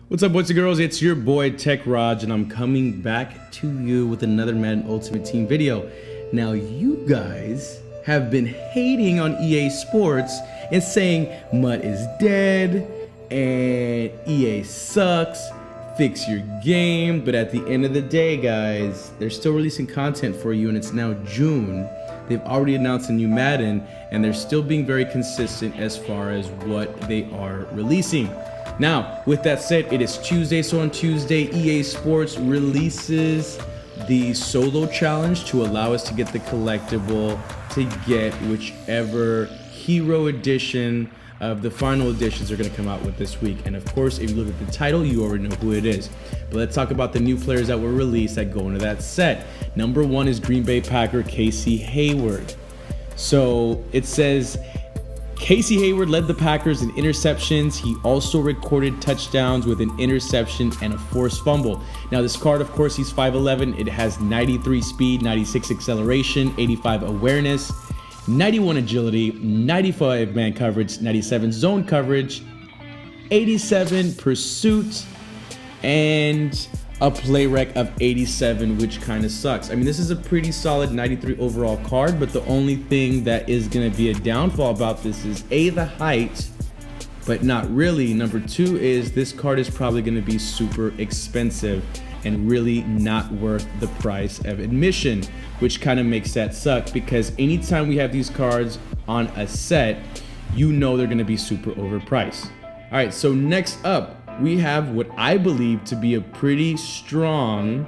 What's up, boys and girls? It's your boy TeKRaJ, and I'm coming back to you with another Madden Ultimate Team video. Now, you guys have been hating on EA Sports and saying MUT is dead and EA sucks, fix your game. But at the end of the day, guys, they're still releasing content for you, and it's now June. They've already announced a new Madden, and they're still being very consistent as far as what they are releasing. Now, with that said, it is Tuesday, so on Tuesday, EA Sports releases the solo challenge to allow us to get the collectible to get whichever hero edition of the final editions are going to come out with this week. And of course, if you look at the title, you already know who it is. But let's talk about the new players that were released that go into that set. Number one is Green Bay Packer Casey Hayward. So it says Casey Hayward led the Packers in interceptions. He also recorded touchdowns with an interception and a forced fumble. Now this card, of course, he's 5'11". It has 93 speed, 96 acceleration, 85 awareness, 91 agility, 95 man coverage, 97 zone coverage, 87 pursuit, and a play rec of 87, which kind of sucks. I mean, this is a pretty solid 93 overall card, but the only thing that is going to be a downfall about this is A, the height, but not really. Number two is this card is probably going to be super expensive and really not worth the price of admission, which kind of makes that suck, because anytime we have these cards on a set, you know they're going to be super overpriced. All right, so next up, we have what I believe to be a pretty strong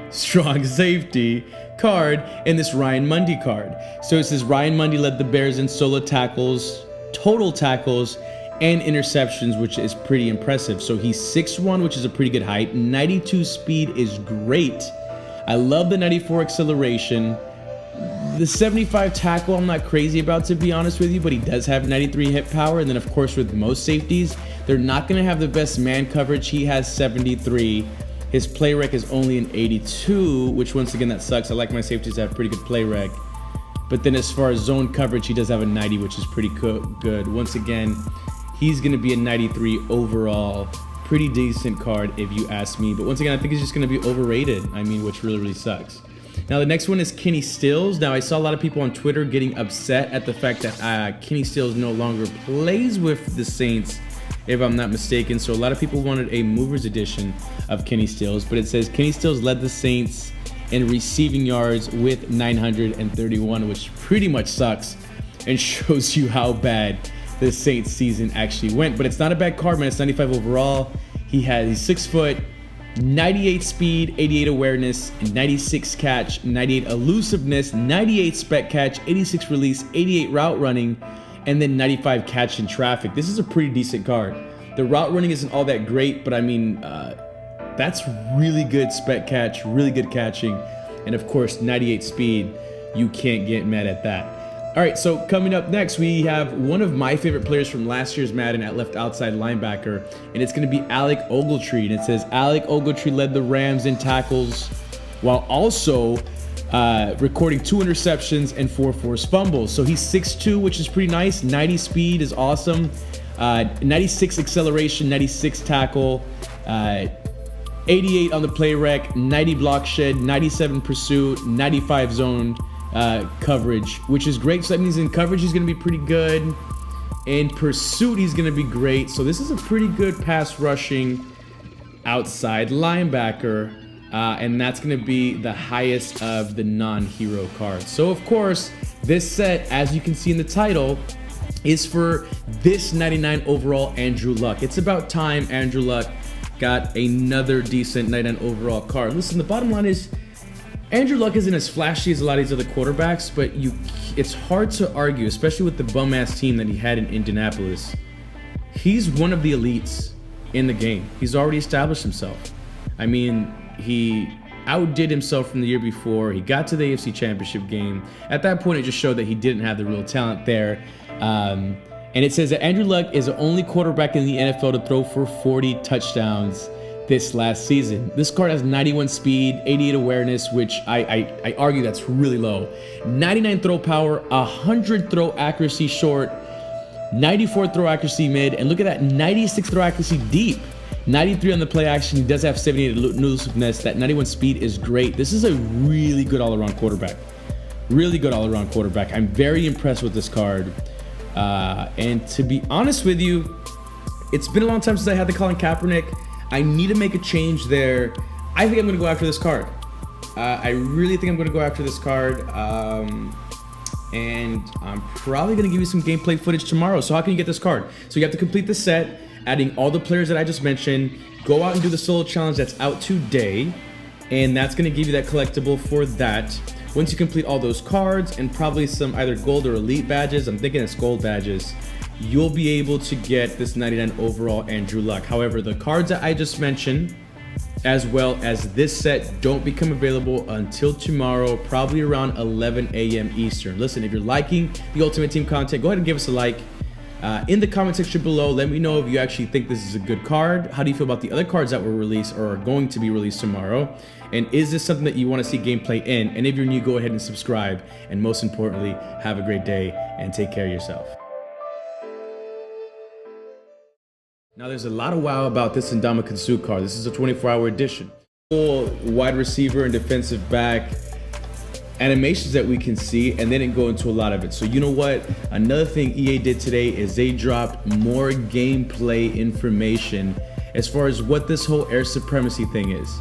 safety card in this Ryan Mundy card. So it says Ryan Mundy led the Bears in solo tackles, total tackles, and interceptions, which is pretty impressive. So he's 6'1", which is a pretty good height. 92 speed is great. I love the 94 acceleration. The 75 tackle I'm not crazy about, to be honest with you, but he does have 93 hit power. And then of course with most safeties, they're not going to have the best man coverage. He has 73. His play rec is only an 82, which once again that sucks. I like my safeties to have pretty good play rec. But then as far as zone coverage, he does have a 90, which is pretty good. Once again, he's going to be a 93 overall. Pretty decent card if you ask me. But once again, I think he's just going to be overrated. I mean, which really sucks. Now the next one is Kenny Stills. Now I saw a lot of people on Twitter getting upset at the fact that Kenny Stills no longer plays with the Saints, if I'm not mistaken. So a lot of people wanted a movers edition of Kenny Stills, but it says Kenny Stills led the Saints in receiving yards with 931, which pretty much sucks and shows you how bad the Saints season actually went. But it's not a bad card, man. It's 95 overall. He's 6 foot, 98 speed, 88 awareness, 96 catch, 98 elusiveness, 98 spec catch, 86 release, 88 route running, and then 95 catch in traffic. This is a pretty decent card. The route running isn't all that great, but I mean, that's really good spec catch, really good catching, and of course 98 speed. You can't get mad at that. All right, so coming up next, we have one of my favorite players from last year's Madden at left outside linebacker, and it's going to be Alec Ogletree. And it says Alec Ogletree led the Rams in tackles while also recording 2 interceptions and 4 forced fumbles. So he's 6'2", which is pretty nice. 90 speed is awesome. 96 acceleration, 96 tackle, 88 on the play rec, 90 block shed, 97 pursuit, 95 zone coverage, which is great. So that means in coverage he's going to be pretty good. In pursuit he's going to be great. So this is a pretty good pass rushing outside linebacker, and that's going to be the highest of the non-hero cards. So of course this set, as you can see in the title, is for this 99 overall Andrew Luck. It's about time Andrew Luck got another decent 99 overall card. Listen, the bottom line is Andrew Luck isn't as flashy as a lot of these other quarterbacks, but it's hard to argue, especially with the bum-ass team that he had in Indianapolis. He's one of the elites in the game. He's already established himself. I mean, he outdid himself from the year before. He got to the AFC Championship game. At that point, it just showed that he didn't have the real talent there. And it says that Andrew Luck is the only quarterback in the NFL to throw for 40 touchdowns this last season. This card has 91 speed, 88 awareness, which I argue that's really low. 99 throw power, 100 throw accuracy short, 94 throw accuracy mid, and look at that, 96 throw accuracy deep. 93 on the play action. He does have 78 elusiveness. That 91 speed is great. This is a really good all-around quarterback. Really good all-around quarterback. I'm very impressed with this card. And to be honest with you, it's been a long time since I had the Colin Kaepernick. I need to make a change there. I think I'm going to go after this card. I really think I'm going to go after this card. And I'm probably going to give you some gameplay footage tomorrow. So how can you get this card? So you have to complete the set, adding all the players that I just mentioned. Go out and do the solo challenge that's out today. And that's going to give you that collectible for that. Once you complete all those cards and probably some either gold or elite badges, I'm thinking it's gold badges, you'll be able to get this 99 overall Andrew Luck. However, the cards that I just mentioned, as well as this set, don't become available until tomorrow, probably around 11 a.m. Eastern. Listen, if you're liking the Ultimate Team content, go ahead and give us a like. In the comment section below, let me know if you actually think this is a good card. How do you feel about the other cards that were released or are going to be released tomorrow? And is this something that you want to see gameplay in? And if you're new, go ahead and subscribe. And most importantly, have a great day and take care of yourself. Now, there's a lot of wow about this Ndamukong Suh card. This is a 24-hour edition. Full wide receiver and defensive back animations that we can see, and they didn't go into a lot of it. So you know what? Another thing EA did today is they dropped more gameplay information as far as what this whole air supremacy thing is.